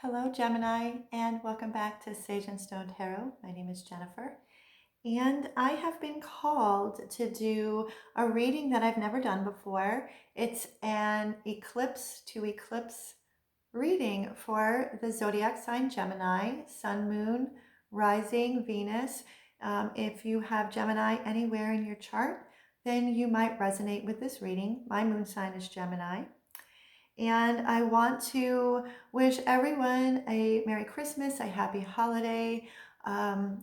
Hello, Gemini, and welcome back to Sage and Stone Tarot. My name is Jennifer, and I have been called to do a reading that I've never done before. It's an eclipse to eclipse reading for the zodiac sign Gemini, Sun, Moon, Rising, Venus. If you have Gemini anywhere in your chart, then you might resonate with this reading. My moon sign is Gemini. And I want to wish everyone a Merry Christmas, a Happy Holiday,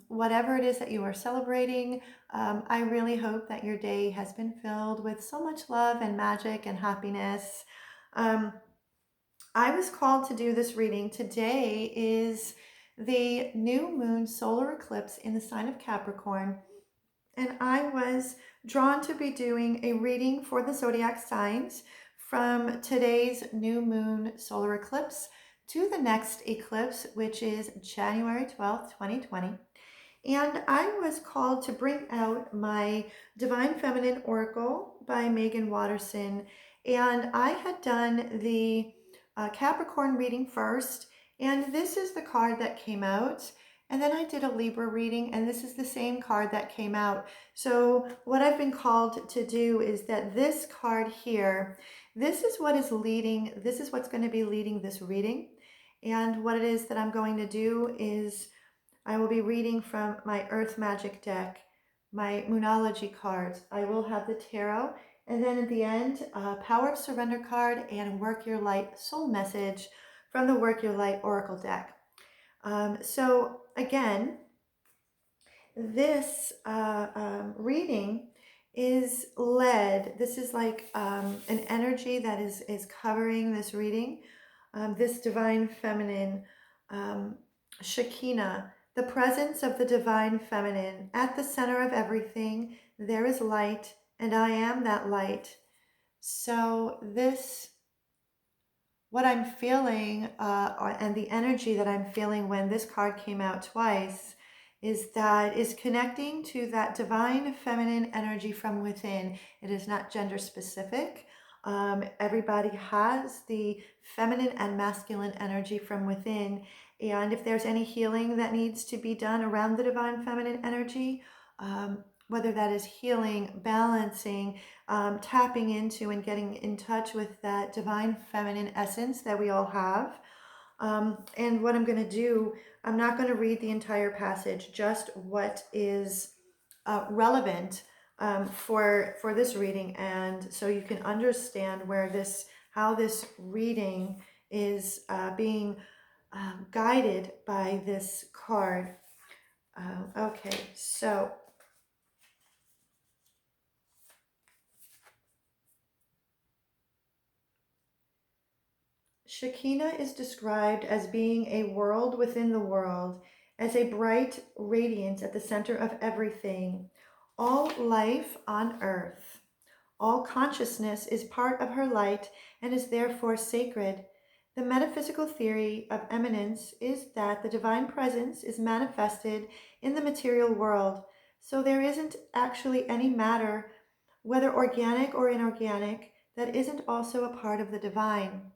whatever it is that you are celebrating. I really hope that your day has been filled with so much love and magic and happiness. I was called to do this reading. Today is the new moon solar eclipse in the sign of Capricorn. And I was drawn to be doing a reading for the zodiac signs from today's new moon solar eclipse to the next eclipse, which is January 12th, 2020. And I was called to bring out my Divine Feminine Oracle by Megan Watterson. And I had done the Capricorn reading first, and this is the card that came out. And then I did a Libra reading, and this is the same card that came out. So what I've been called to do is that this card here, this is what is leading, this is what's going to be leading this reading. And what it is that I'm going to do is I will be reading from my Earth Magic deck, my Moonology cards. I will have the tarot, and then at the end, Power of Surrender card and Work Your Light Soul Message from the Work Your Light Oracle deck. So again, this reading is led, this is like an energy that is covering this reading, this Divine Feminine, Shekinah, the presence of the Divine Feminine. At the center of everything, there is light, and I am that light. So this, what I'm feeling and the energy that I'm feeling when this card came out twice is connecting to that divine feminine energy from within. It is not gender specific. Everybody has the feminine and masculine energy from within. And if there's any healing that needs to be done around the divine feminine energy, whether that is healing, balancing, tapping into and getting in touch with that divine feminine essence that we all have. And what I'm going to do, I'm not going to read the entire passage, just what is relevant for this reading, and so you can understand how this reading is being guided by this card. Okay, so Shekinah is described as being a world within the world, as a bright radiance at the center of everything, all life on earth. All consciousness is part of her light and is therefore sacred. The metaphysical theory of eminence is that the divine presence is manifested in the material world, so there isn't actually any matter, whether organic or inorganic, that isn't also a part of the divine.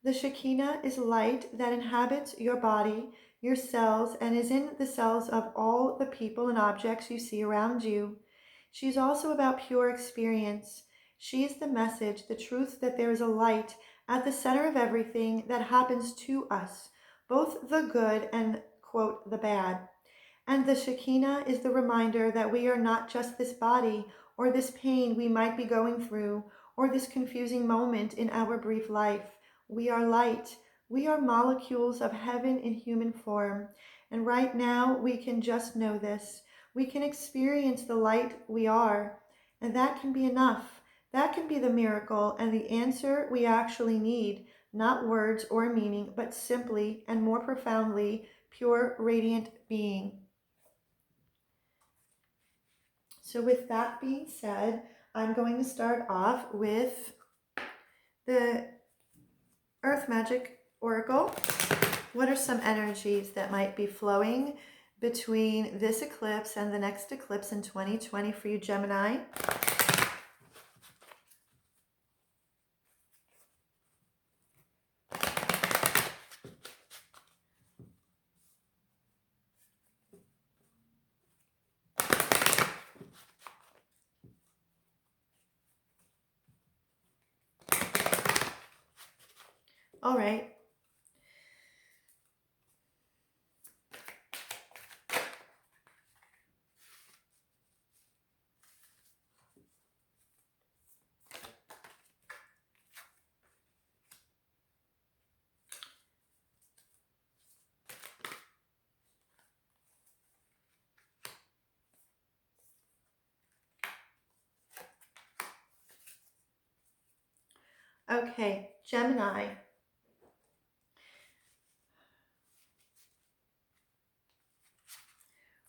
The Shekinah is light that inhabits your body, your cells, and is in the cells of all the people and objects you see around you. She's also about pure experience. She is the message, the truth that there is a light at the center of everything that happens to us, both the good and, quote, the bad. And the Shekinah is the reminder that we are not just this body or this pain we might be going through or this confusing moment in our brief life. We are light. We are molecules of heaven in human form. And right now we can just know this. We can experience the light we are. And that can be enough. That can be the miracle and the answer we actually need. Not words or meaning, but simply and more profoundly, pure, radiant being. So with that being said, I'm going to start off with the Earth Magic Oracle. What are some energies that might be flowing between this eclipse and the next eclipse in 2020 for you, Gemini? All right. Okay, Gemini.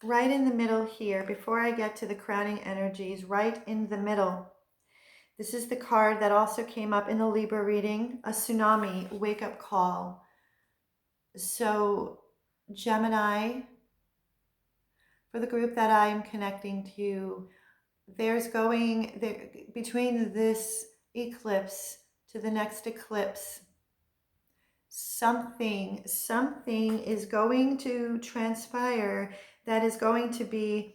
Right in the middle here, before I get to the crowning energies, right in the middle. This is the card that also came up in the Libra reading, a tsunami wake-up call. So Gemini, for the group that I'm connecting to, between this eclipse to the next eclipse, something is going to transpire that is going to be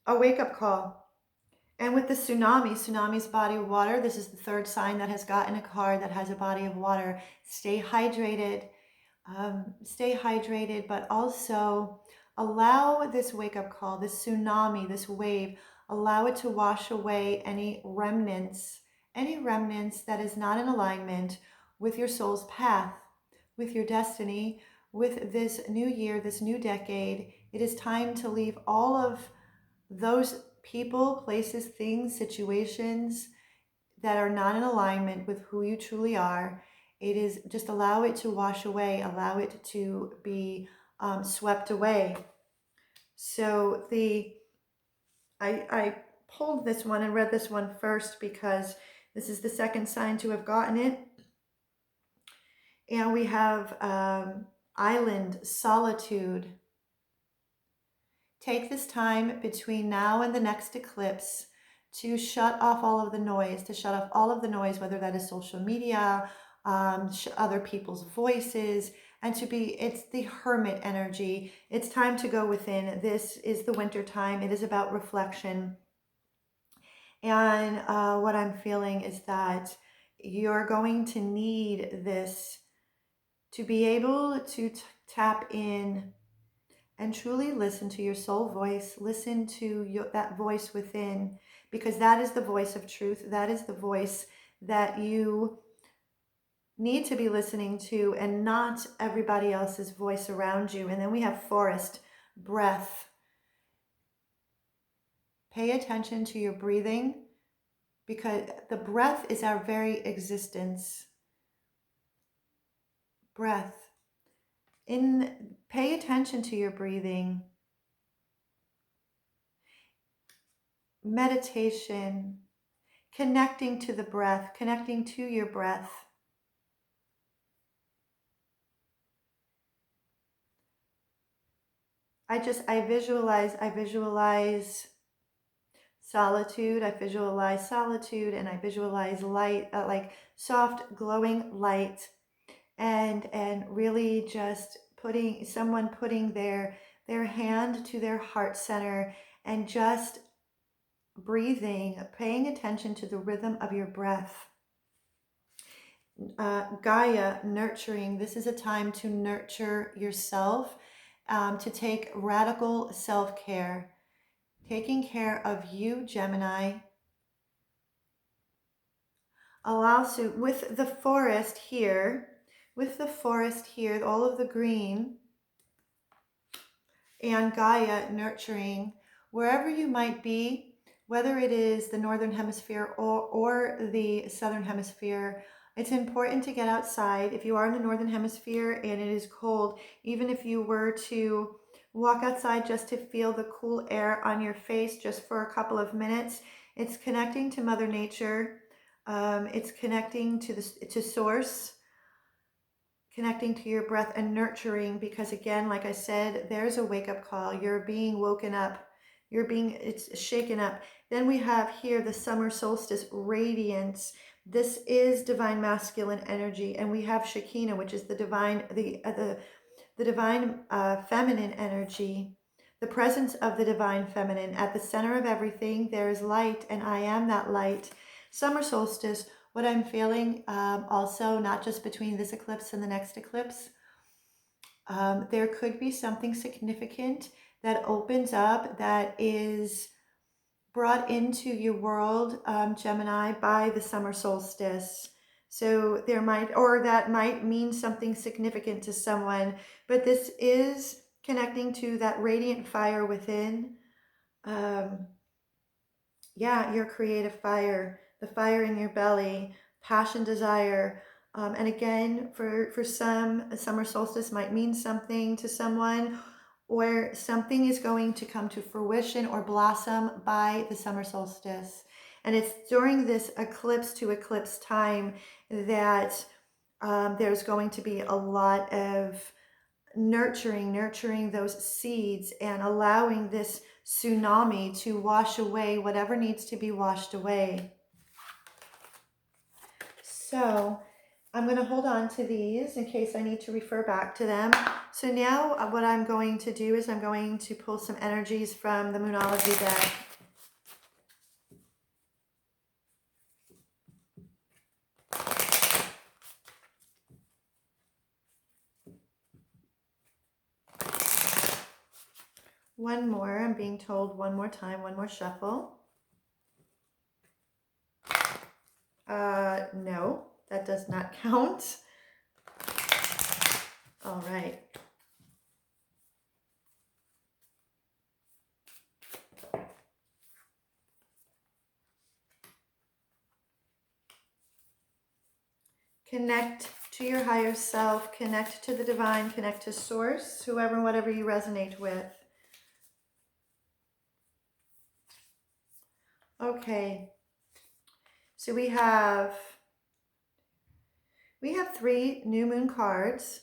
a wake-up call. And with the tsunami's body of water, this is the third sign that has gotten a card that has a body of water. Stay hydrated, but also allow this wake-up call, this tsunami, this wave, allow it to wash away any remnants that is not in alignment with your soul's path, with your destiny, with this new year, this new decade. It is time to leave all of those people, places, things, situations that are not in alignment with who you truly are. It is just allow it to wash away, allow it to be swept away. So I pulled this one and read this one first because this is the second sign to have gotten it. And we have island, solitude. Take this time between now and the next eclipse to shut off all of the noise, whether that is social media, other people's voices, and it's the hermit energy. It's time to go within. This is the winter time. It is about reflection. And what I'm feeling is that you're going to need this to be able to tap in and truly listen to your soul voice. Listen to that voice within, because that is the voice of truth. That is the voice that you need to be listening to, and not everybody else's voice around you. And then we have forest, breath. Pay attention to your breathing, because the breath is our very existence. Breath. Pay attention to your breathing. Meditation, connecting to the breath, connecting to your breath. I visualize solitude. I visualize solitude, and I visualize light, like soft glowing light, and really just putting their hand to their heart center and just breathing, paying attention to the rhythm of your breath. Gaia, nurturing. This is a time to nurture yourself, to take radical self-care, taking care of you, Gemini. Allows you, with the forest here, all of the green, and Gaia, nurturing, wherever you might be, whether it is the Northern Hemisphere or the Southern Hemisphere. It's important to get outside. If you are in the Northern Hemisphere and it is cold, even if you were to walk outside just to feel the cool air on your face just for a couple of minutes, it's connecting to Mother Nature. It's connecting to Source, connecting to your breath, and nurturing, because again, like I said, there's a wake-up call. You're being woken up. It's shaken up. Then we have here the summer solstice radiance. This is divine masculine energy, and we have Shekinah, which is the divine feminine energy, the presence of the divine feminine. At the center of everything, there is light, and I am that light. Summer solstice, What I'm feeling also, not just between this eclipse and the next eclipse, there could be something significant that opens up, that is brought into your world, Gemini, by the summer solstice. So there might, or that might mean something significant to someone, but this is connecting to that radiant fire within. Um, yeah, your creative fire, the fire in your belly, passion, desire. And again, for some, a summer solstice might mean something to someone, or something is going to come to fruition or blossom by the summer solstice. And it's during this eclipse to eclipse time that there's going to be a lot of nurturing those seeds and allowing this tsunami to wash away whatever needs to be washed away. So I'm going to hold on to these in case I need to refer back to them. So now what I'm going to do is I'm going to pull some energies from the Moonology deck. One more, I'm being told one more time, one more shuffle. No, that does not count. All right. Connect to your higher self, connect to the divine, connect to source, whoever and whatever you resonate with. Okay, so we have 3 new moon cards.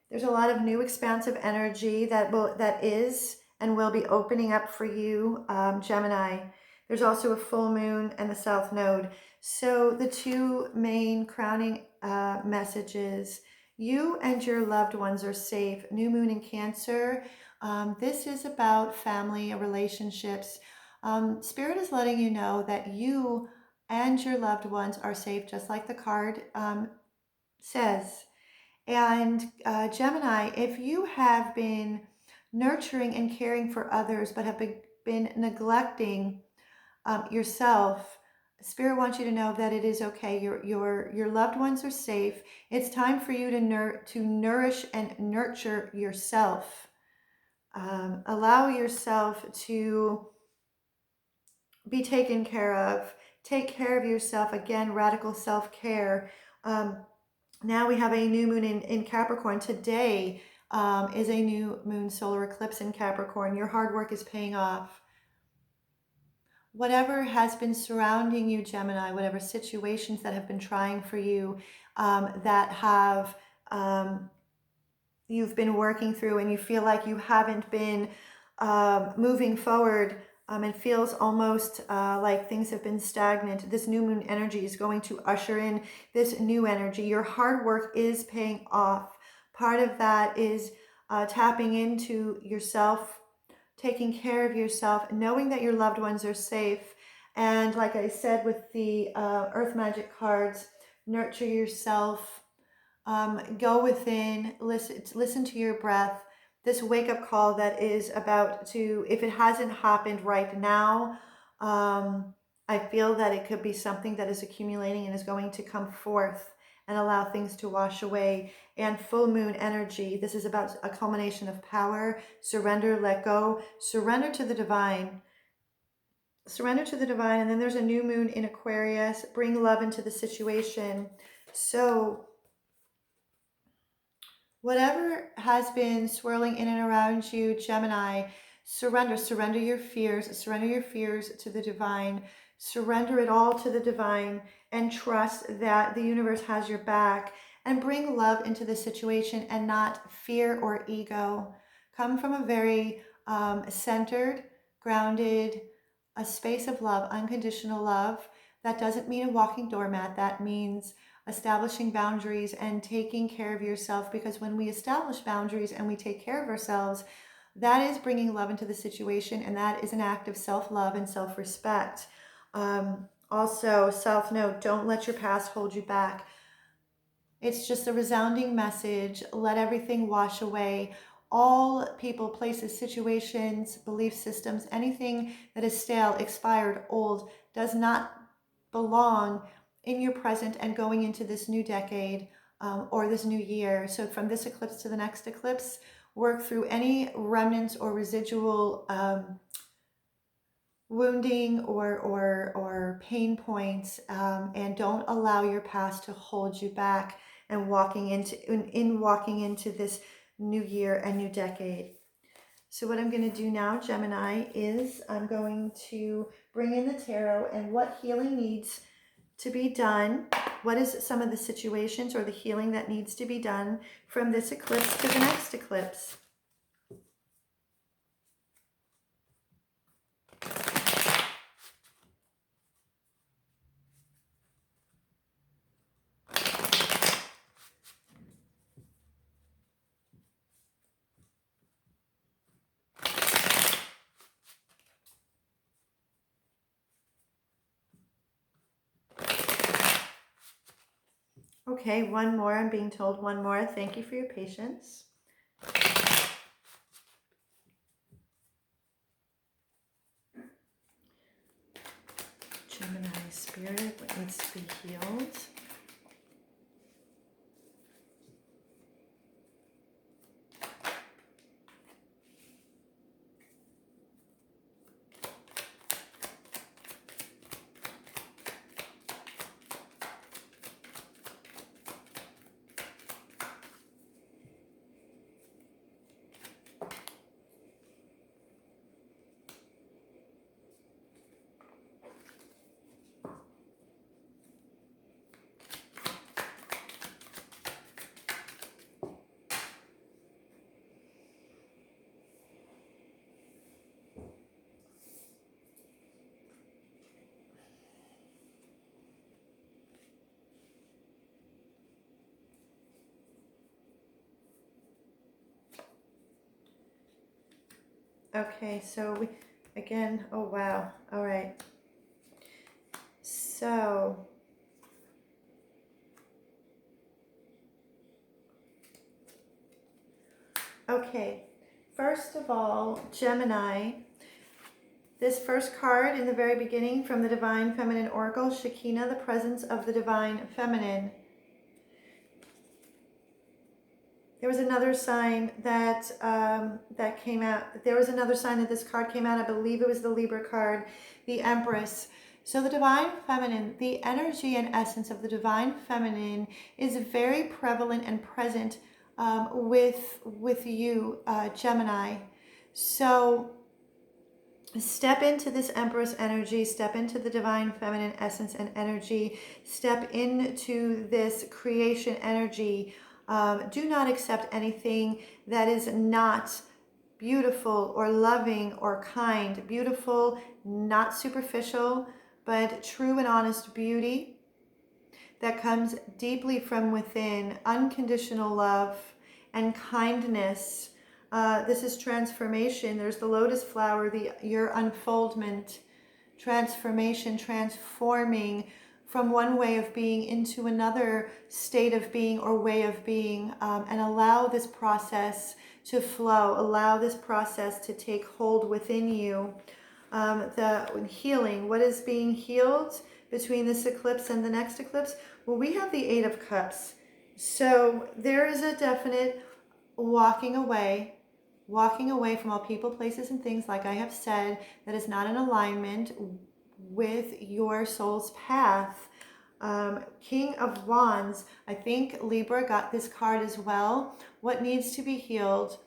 There's a lot of new expansive energy that is and will be opening up for you, Gemini. There's also a full moon and the south node. So the 2 main crowning messages: you and your loved ones are safe. New moon in Cancer. This is about family and relationships. Spirit is letting you know that you and your loved ones are safe, just like the card says. And Gemini, if you have been nurturing and caring for others but have been neglecting yourself, Spirit wants you to know that it is okay. Your loved ones are safe. It's time for you to nourish and nurture yourself. Allow yourself to be taken care of. Take care of yourself. Again, radical self-care. Now we have a new moon in Capricorn. Today is a new moon solar eclipse in Capricorn. Your hard work is paying off. Whatever has been surrounding you, Gemini, whatever situations that have been trying for you, that have you've been working through, and you feel like you haven't been moving forward, it feels almost like things have been stagnant. This new moon energy is going to usher in this new energy. Your hard work is paying off. Part of that is tapping into yourself, taking care of yourself, knowing that your loved ones are safe. And like I said with the Earth Magic cards, nurture yourself. Go within, listen to your breath. This wake-up call that is about to, if it hasn't happened right now, I feel that it could be something that is accumulating and is going to come forth and allow things to wash away. And full moon energy, this is about a culmination of power. Surrender, let go, surrender to the divine. Surrender to the divine. And then there's a new moon in Aquarius. Bring love into the situation. So whatever has been swirling in and around you, Gemini, surrender your fears to the divine, surrender it all to the divine, and trust that the universe has your back, and bring love into the situation and not fear or ego. Come from a very centered, grounded, a space of love, unconditional love. That doesn't mean a walking doormat. That means establishing boundaries and taking care of yourself, because when we establish boundaries and we take care of ourselves, that is bringing love into the situation, and that is an act of self-love and self-respect. Also, self note, don't let your past hold you back. It's just a resounding message. Let everything wash away. All people, places, situations, belief systems, anything that is stale, expired, old, does not belong in your present and going into this new decade or this new year. So from this eclipse to the next eclipse, work through any remnants or residual wounding or pain points, and don't allow your past to hold you back and walking into this new year and new decade. So what I'm going to do now, Gemini, is I'm going to bring in the tarot and what healing needs to be done. What is some of the situations or the healing that needs to be done from this eclipse to the next eclipse? Okay, one more. I'm being told one more. Thank you for your patience. Gemini spirit, what needs to be healed? Okay, so again, oh wow, all right. So, okay, first of all, Gemini, this first card in the very beginning from the Divine Feminine Oracle, Shekinah, the presence of the Divine Feminine. There was another sign that that came out. There was another sign that this card came out. I believe it was the Libra card, the Empress. So the Divine Feminine, the energy and essence of the Divine Feminine is very prevalent and present with you, Gemini. So step into this Empress energy, step into the Divine Feminine essence and energy, step into this creation energy. Do not accept anything that is not beautiful or loving or kind. Beautiful, not superficial, but true and honest beauty that comes deeply from within, unconditional love and kindness. This is transformation. There's the lotus flower, your unfoldment, transformation, transforming from one way of being into another state of being or way of being, and allow this process to flow, allow this process to take hold within you. The healing, what is being healed between this eclipse and the next eclipse? Well, we have the Eight of Cups. So there is a definite walking away from all people, places, and things, like I have said, that is not in alignment with your soul's path. King of Wands, I think Libra got this card as well. What needs to be healed?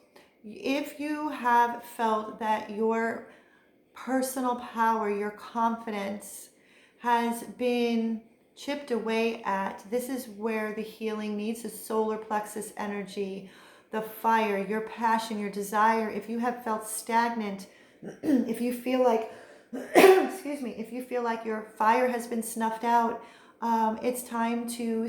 If you have felt that your personal power, your confidence has been chipped away at, this is where the healing needs, the solar plexus energy, the fire, your passion, your desire. If you have felt stagnant, if you feel like, excuse me, if you feel like your fire has been snuffed out, it's time to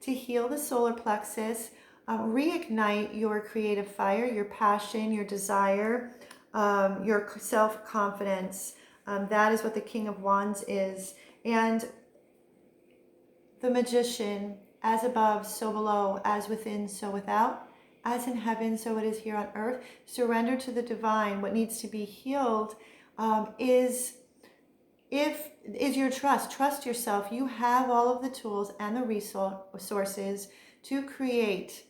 heal the solar plexus, reignite your creative fire, your passion, your desire, your self-confidence. That is what the King of Wands is. And the Magician, as above, so below, as within, so without, as in heaven, so it is here on earth. Surrender to the divine. What needs to be healed is your trust. Trust yourself. You have all of the tools and the resources to create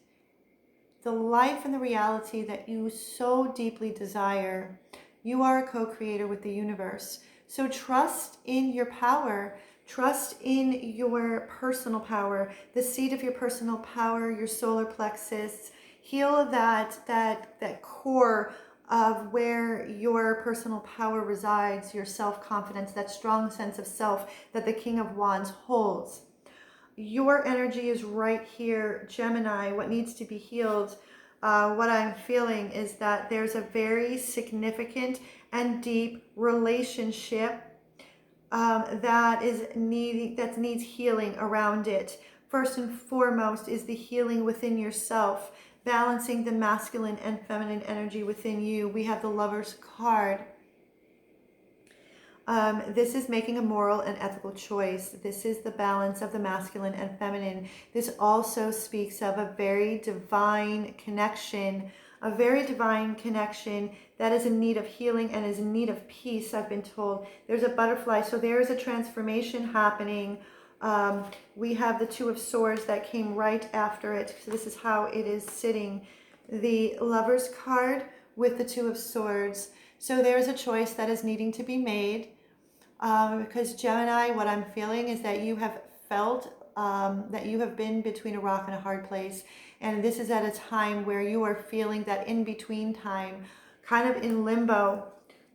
the life and the reality that you so deeply desire. You are a co-creator with the universe. So trust in your power. Trust in your personal power, the seat of your personal power, your solar plexus. Heal that core of where your personal power resides, your self-confidence, that strong sense of self that the King of Wands holds. Your energy is right here, Gemini. What needs to be healed, what I'm feeling is that there's a very significant and deep relationship that needs healing around it. First and foremost is the healing within yourself, balancing the masculine and feminine energy within you. We have the Lover's card. This is making a moral and ethical choice. This is the balance of the masculine and feminine. This also speaks of a very divine connection, that is in need of healing and is in need of peace, I've been told. There's a butterfly, so there is a transformation happening. We have the Two of Swords that came right after it. So this is how it is sitting. The Lover's card with the Two of Swords. So there's a choice that is needing to be made. Because Gemini, what I'm feeling is that you have felt that you have been between a rock and a hard place. And this is at a time where you are feeling that in-between time, kind of in limbo.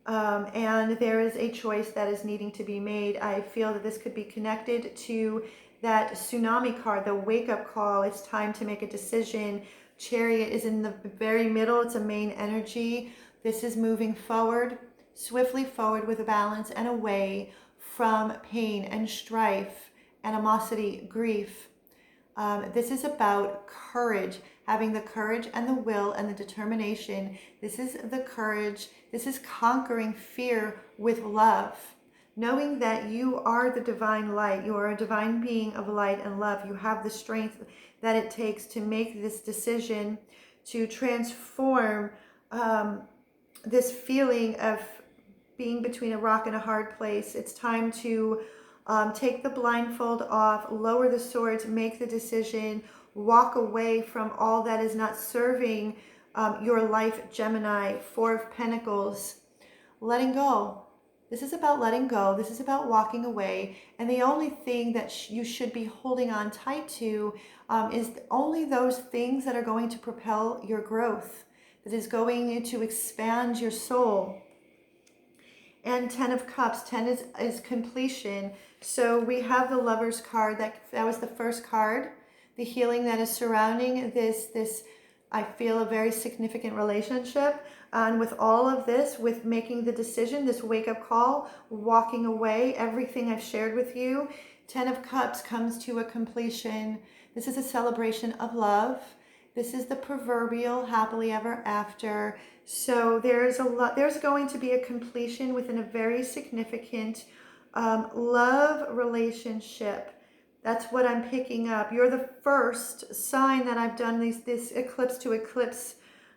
And there is a choice that is needing to be made. I feel that this could be connected to that tsunami card, the wake-up call. It's time to make a decision. Chariot is in the very middle. It's a main energy. This is moving forward, swiftly forward with a balance and away from pain and strife, animosity, grief. This is about courage, having the courage and the will and the determination. This is the courage. This is conquering fear with love, knowing that you are the divine light. You are a divine being of light and love. You have the strength that it takes to make this decision, to transform this feeling of being between a rock and a hard place. It's time to take the blindfold off, lower the swords, make the decision, walk away from all that is not serving your life, Gemini. Four of Pentacles, letting go. This is about letting go. This is about walking away. And the only thing that you should be holding on tight to is only those things that are going to propel your growth, that is going to expand your soul. And Ten of Cups, 10 is completion. So we have the Lover's card. That was the first card. The healing that is surrounding this, I feel, a very significant relationship. And with all of this, with making the decision, this wake-up call, walking away, everything I've shared with you, 10 of Cups comes to a completion. This is a celebration of love. This is the proverbial happily ever after. So there's going to be a completion within a very significant love relationship. That's what I'm picking up. You're the first sign that I've done this eclipse to eclipse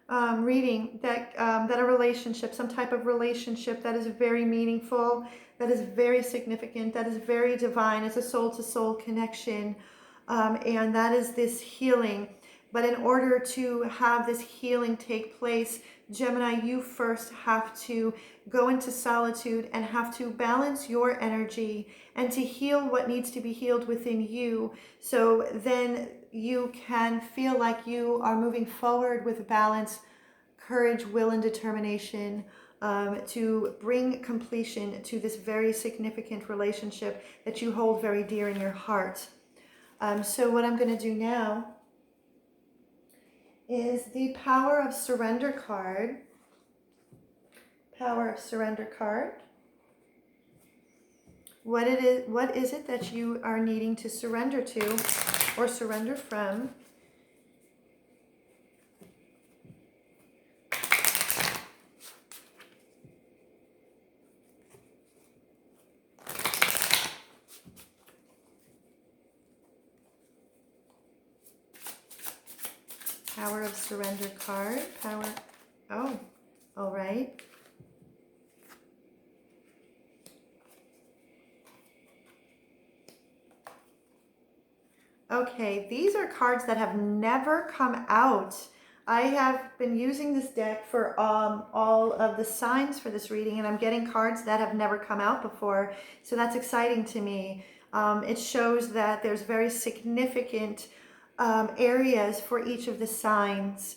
reading, that a relationship, some type of relationship that is very meaningful, that is very significant, that is very divine. It's a soul-to-soul connection, and that is this healing. But in order to have this healing take place, Gemini, you first have to go into solitude and have to balance your energy and to heal what needs to be healed within you. So then you can feel like you are moving forward with balance, courage, will, and determination to bring completion to this very significant relationship that you hold very dear in your heart. So what I'm going to do now is the Power of Surrender card. Power of Surrender card. What is it that you are needing to surrender to or surrender from? Power of Surrender card. Power. Oh, all right. Okay, these are cards that have never come out. I have been using this deck for all of the signs for this reading, and I'm getting cards that have never come out before. So that's exciting to me. It shows that there's very significant areas for each of the signs.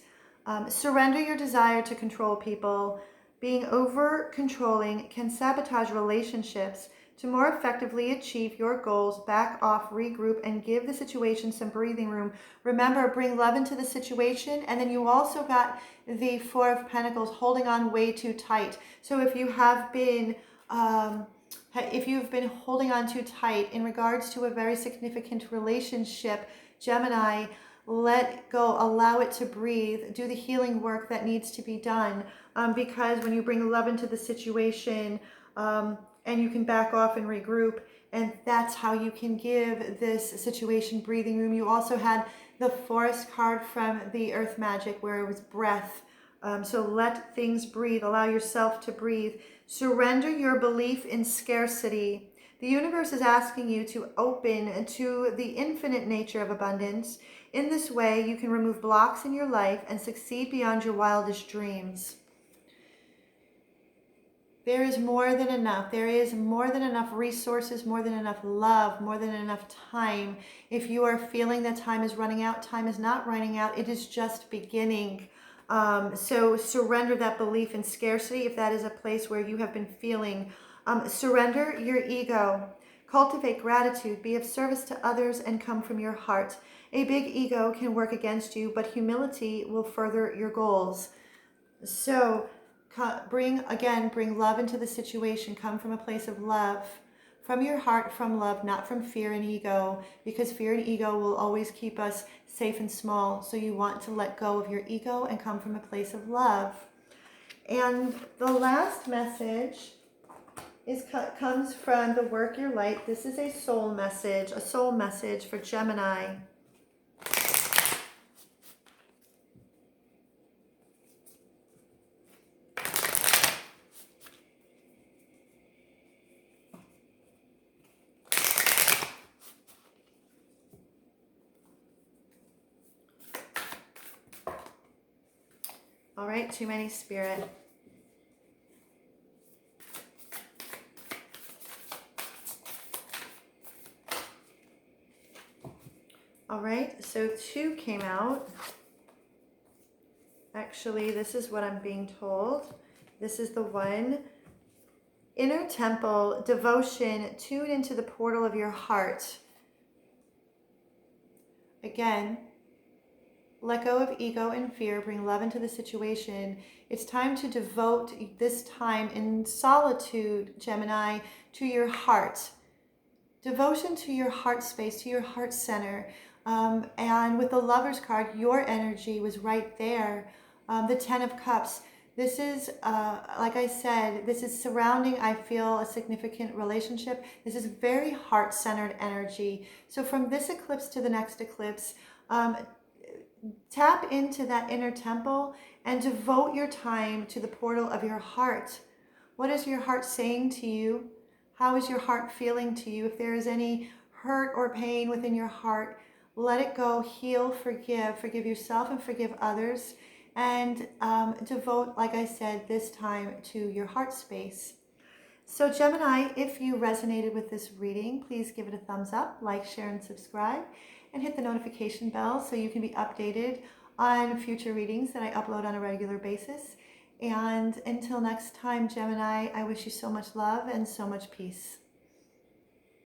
Surrender your desire to control people. Being over controlling can sabotage relationships. To more effectively achieve your goals, back off, regroup, and give the situation some breathing room. Remember, bring love into the situation. And then you also got the Four of Pentacles, holding on way too tight. So if you have been, if you've been holding on too tight in regards to a very significant relationship, Gemini, let go, allow it to breathe, do the healing work that needs to be done. Because when you bring love into the situation, and you can back off and regroup, and that's how you can give this situation breathing room. You also had the Forest card from the Earth Magic, where it was breath. So let things breathe, allow yourself to breathe. Surrender your belief in scarcity. The universe is asking you to open to the infinite nature of abundance. In this way, you can remove blocks in your life and succeed beyond your wildest dreams. There is more than enough. There is more than enough resources, more than enough love, more than enough time. If you are feeling that time is running out, time is not running out. It is just beginning. So surrender that belief in scarcity if that is a place where you have been feeling. Surrender your ego. Cultivate gratitude. Be of service to others and come from your heart. A big ego can work against you, but humility will further your goals. So bring love into the situation. Come from a place of love, from your heart, from love, not from fear and ego, because fear and ego will always keep us safe and small. So you want to let go of your ego and come from a place of love. And the last message comes from the Work Your Light. This is a soul message for Gemini. All right, too many, Spirit. All right, so 2 came out. Actually, this is what I'm being told. This is the one. Inner temple, devotion, tune into the portal of your heart. Again, let go of ego and fear, bring love into the situation. It's time to devote this time in solitude, Gemini, to your heart. Devotion to your heart space, to your heart center. And with the Lover's card, your energy was right there. The 10 of Cups. This is, like I said, this is surrounding, I feel, a significant relationship. This is very heart-centered energy. So from this eclipse to the next eclipse, tap into that inner temple and devote your time to the portal of your heart. What is your heart saying to you? How is your heart feeling to you? If there is any hurt or pain within your heart, let it go, heal, forgive. Forgive yourself and forgive others. And devote, like I said, this time to your heart space. So Gemini, if you resonated with this reading, please give it a thumbs up, like, share, and subscribe. And hit the notification bell so you can be updated on future readings that I upload on a regular basis. And until next time, Gemini, I wish you so much love and so much peace.